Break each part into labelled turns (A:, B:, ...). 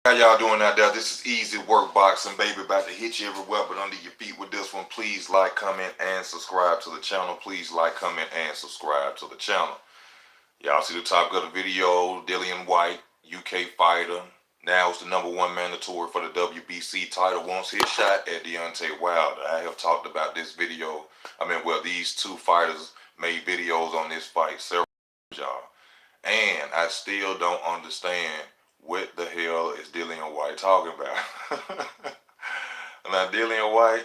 A: How y'all doing out there? This is Ezwork Boxing, baby. About to hit you everywhere but under your feet with this one. Please like, comment, and subscribe to the channel. Please like, comment, and subscribe to the channel. Y'all see the topic of the video, Dilian Whyte, UK fighter. Now is the #1 mandatory for the WBC title. Wants his shot at Deontay Wilder. I have talked about this video. These two fighters made videos on this fight several times, y'all. And I still don't understand what the hell is Dilian Whyte talking about. Now, Dilian Whyte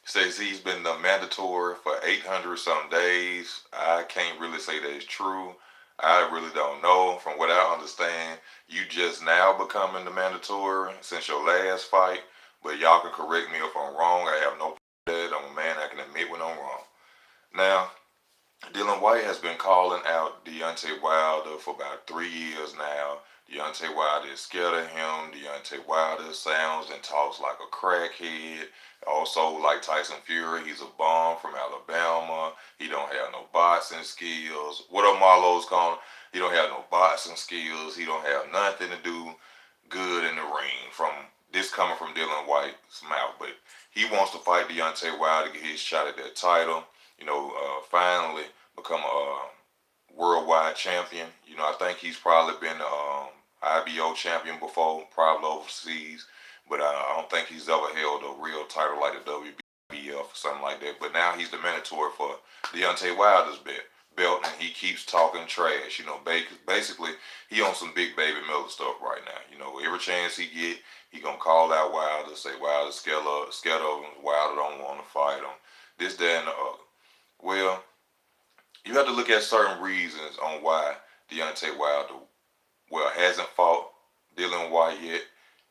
A: says he's been the mandatory for 800 some days. I can't really say that it's true. I really don't know. From what I understand, you just now becoming the mandatory since your last fight. But y'all can correct me if I'm wrong. I have no problem with that. I'm a man. I can admit when I'm wrong. Now, Dilian Whyte has been calling out Deontay Wilder for about 3 years now. Deontay Wilder is scared of him. Deontay Wilder sounds and talks like a crackhead. Also, like Tyson Fury, he's a bum from Alabama. He don't have no boxing skills. What are Marlowe's calling? He don't have no boxing skills. He don't have nothing to do good in the ring. From this coming from Dilian Whyte's mouth, but he wants to fight Deontay Wilder to get his shot at that title. Finally become a worldwide champion. I think he's probably been IBO champion before, probably overseas, but I don't think he's ever held a real title like the WBF or something like that. But now he's the mandatory for Deontay Wilder's belt, and he keeps talking trash. Basically, he on some big baby Miller stuff right now. Every chance he get, he gonna call out Wilder, say Wilder's scared of him, Wilder don't want to fight him, this, that, and the other. Well, you have to look at certain reasons on why Deontay Wilder, hasn't fought Dilian Whyte yet,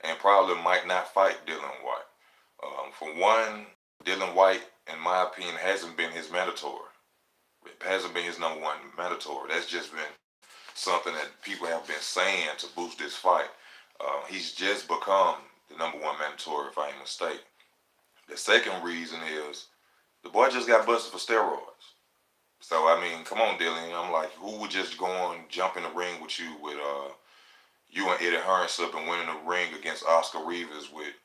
A: and probably might not fight Dilian Whyte. For one, Dilian Whyte, in my opinion, hasn't been his mandatory. It hasn't been his #1 mandatory. That's just been something that people have been saying to boost this fight. He's just become the #1 mandatory, if I ain't mistaken. The second reason is the boy just got busted for steroids. So, come on, Dilian. I'm like, who would just go and jump in the ring with you you and Eddie Hearn slipping winning the ring against Oscar Rivas with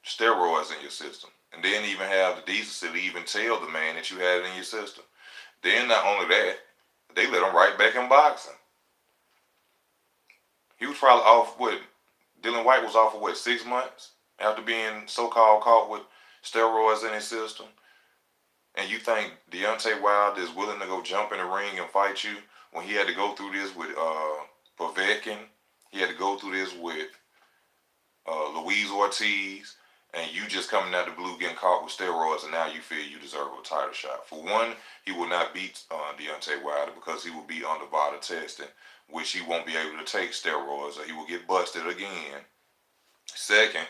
A: steroids in your system? And then even have the decency to even tell the man that you had it in your system. Then not only that, they let him right back in boxing. He was probably off, Dilian Whyte was off for 6 months after being so-called caught with steroids in his system. And you think Deontay Wilder is willing to go jump in the ring and fight you when he had to go through this with Povetkin? He had to go through this with Luis Ortiz, and you just coming out the blue getting caught with steroids, and now you feel you deserve a title shot. For one, he will not beat Deontay Wilder because he will be under VADA testing, which he won't be able to take steroids, or he will get busted again. Second,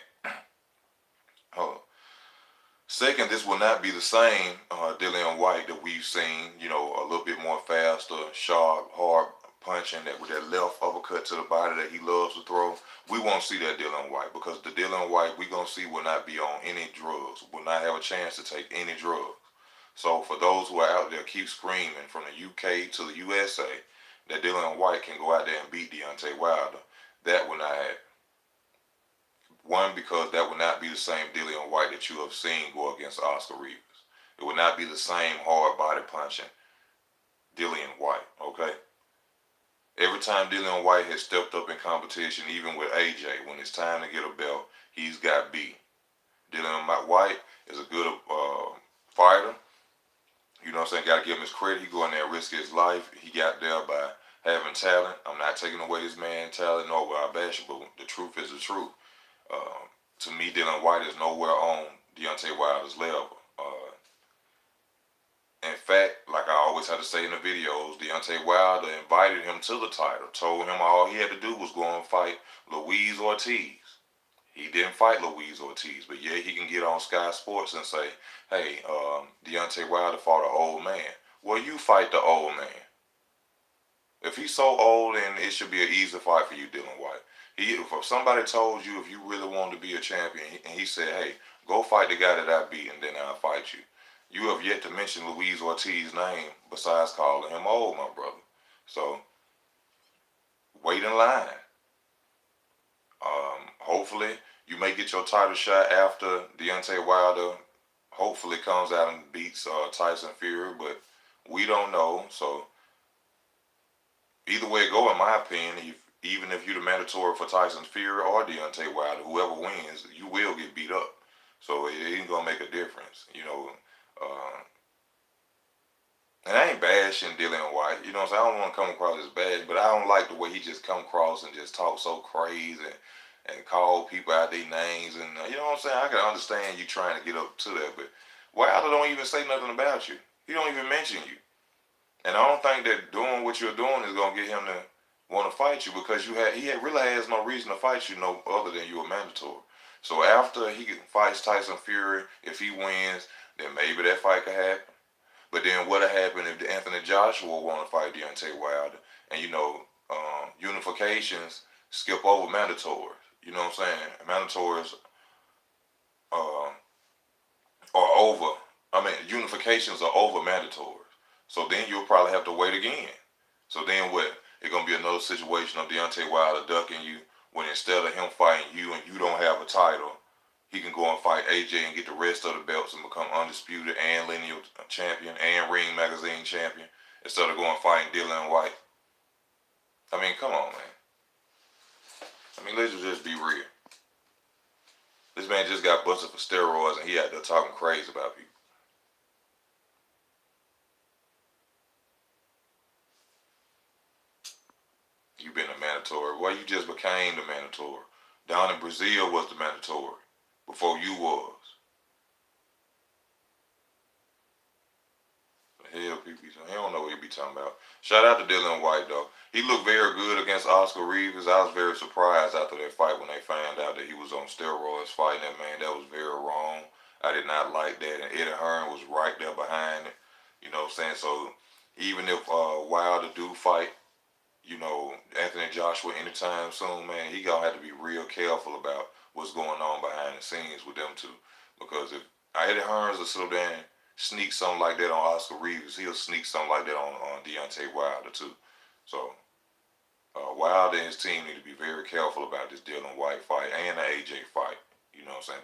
A: this will not be the same Dilian Whyte that we've seen, a little bit more faster, sharp, hard punching, that with that left uppercut to the body that he loves to throw. We won't see that Dilian Whyte, because the Dilian Whyte we're going to see will not be on any drugs, will not have a chance to take any drugs. So for those who are out there keep screaming from the UK to the USA that Dilian Whyte can go out there and beat Deontay Wilder, that will not happen. One, because that would not be the same Dilian Whyte that you have seen go against Oscar Rivas. It would not be the same hard body punching Dilian Whyte, okay? Every time Dilian Whyte has stepped up in competition, even with AJ, when it's time to get a belt, he's got beat. Dilian Whyte is a good fighter. You know what I'm saying? Got to give him his credit. He go in there and risk his life. He got there by having talent. I'm not taking away this man's talent, nor will I bash him, but the truth is the truth. To me, Dilian Whyte is nowhere on Deontay Wilder's level. In fact, like I always had to say in the videos, Deontay Wilder invited him to the title, told him all he had to do was go and fight Luis Ortiz. He didn't fight Luis Ortiz, but yeah, he can get on Sky Sports and say, hey, Deontay Wilder fought an old man. Well, you fight the old man. If he's so old, then it should be an easy fight for you, Dilian Whyte. If somebody told you if you really wanted to be a champion, and he said, hey, go fight the guy that I beat and then I'll fight you. You have yet to mention Luis Ortiz's name besides calling him old, my brother. So, wait in line. hopefully you may get your title shot after Deontay Wilder hopefully comes out and beats Tyson Fury, but we don't know. So either way it go, in my opinion, even if you're the mandatory for Tyson Fury or Deontay Wilder, whoever wins, you will get beat up. So it ain't gonna make a difference, you know. And I ain't bashing Dilian Whyte, you know what I'm saying? I don't want to come across as bad, but I don't like the way he just come across and just talk so crazy and call people out their names. And you know what I'm saying? I can understand you trying to get up to that, but Wilder don't even say nothing about you. He don't even mention you. And I don't think that doing what you're doing is gonna get him to want to fight you, because really has no reason to fight you no other than you a mandatory. So after he fights Tyson Fury, if he wins, then maybe that fight could happen. But then what'll happen if Anthony Joshua want to fight Deontay Wilder, and unifications skip over mandatories. You know what I'm saying? Mandatories um, are over. I mean, unifications are over mandatories. So then you'll probably have to wait again. So then what? It's gonna be another situation of Deontay Wilder ducking you, when instead of him fighting you and you don't have a title, he can go and fight AJ and get the rest of the belts and become undisputed and lineal champion and Ring Magazine champion, instead of going fighting Dilian Whyte. I mean, come on, man. I mean, let's just be real. This man just got busted for steroids and he out there talking crazy about people. You been a mandatory. Well, you just became the mandatory. Down in Brazil was the mandatory before you was. The hell, people, he don't know what he be talking about. Shout out to Dilian Whyte though. He looked very good against Oscar Rivas. I was very surprised after that fight when they found out that he was on steroids fighting that man. That was very wrong. I did not like that, and Eddie Hearn was right there behind it. You know what I'm saying? So even if Wilder do fight, Anthony Joshua anytime soon, man, he gonna have to be real careful about what's going on behind the scenes with them two. Because if Eddie Hearns will sit there and sneak something like that on Oscar Rivas, he'll sneak something like that on Deontay Wilder too. So Wilder and his team need to be very careful about this Dilian Whyte fight and the AJ fight. You know what I'm saying?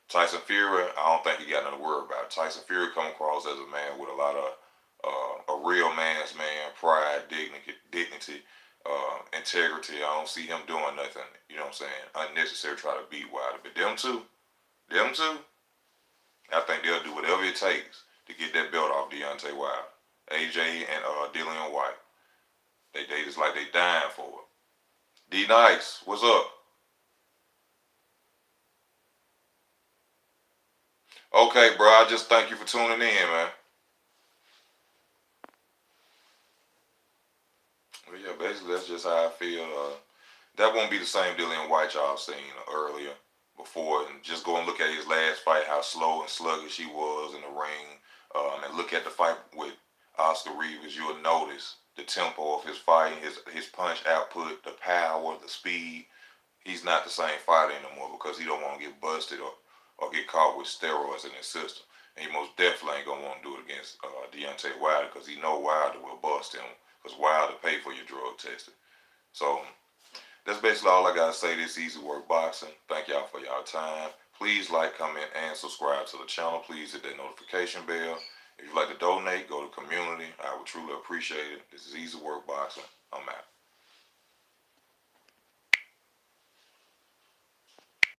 A: Tyson Fury, I don't think he got nothing to worry about. Tyson Fury come across as a man with a lot of a real man's man, pride, dignity, integrity. I don't see him doing nothing, you know what I'm saying, unnecessary try to beat Wilder. But them two, I think they'll do whatever it takes to get that belt off Deontay Wilder. AJ and Dilian Whyte. They just like they dying for it. D Nice, what's up? Okay, bro, I just thank you for tuning in, man. Well, yeah, basically that's just how I feel. That won't be the same Dilian Whyte y'all seen earlier before. And just go and look at his last fight, how slow and sluggish he was in the ring, and look at the fight with Oscar Rivas. You'll notice the tempo of his fighting, his punch output, the power, the speed. He's not the same fighter anymore because he don't want to get busted or get caught with steroids in his system. And he most definitely ain't gonna want to do it against Deontay Wilder, because he know Wilder will bust him, because Wilder pay for your drug testing. So that's basically all I gotta say. This Ezwork Boxing. Thank y'all for y'all time. Please like, comment, and subscribe to the channel. Please hit that notification bell. If you'd like to donate, go to community. I would truly appreciate it. This is Ezwork Boxing. I'm out.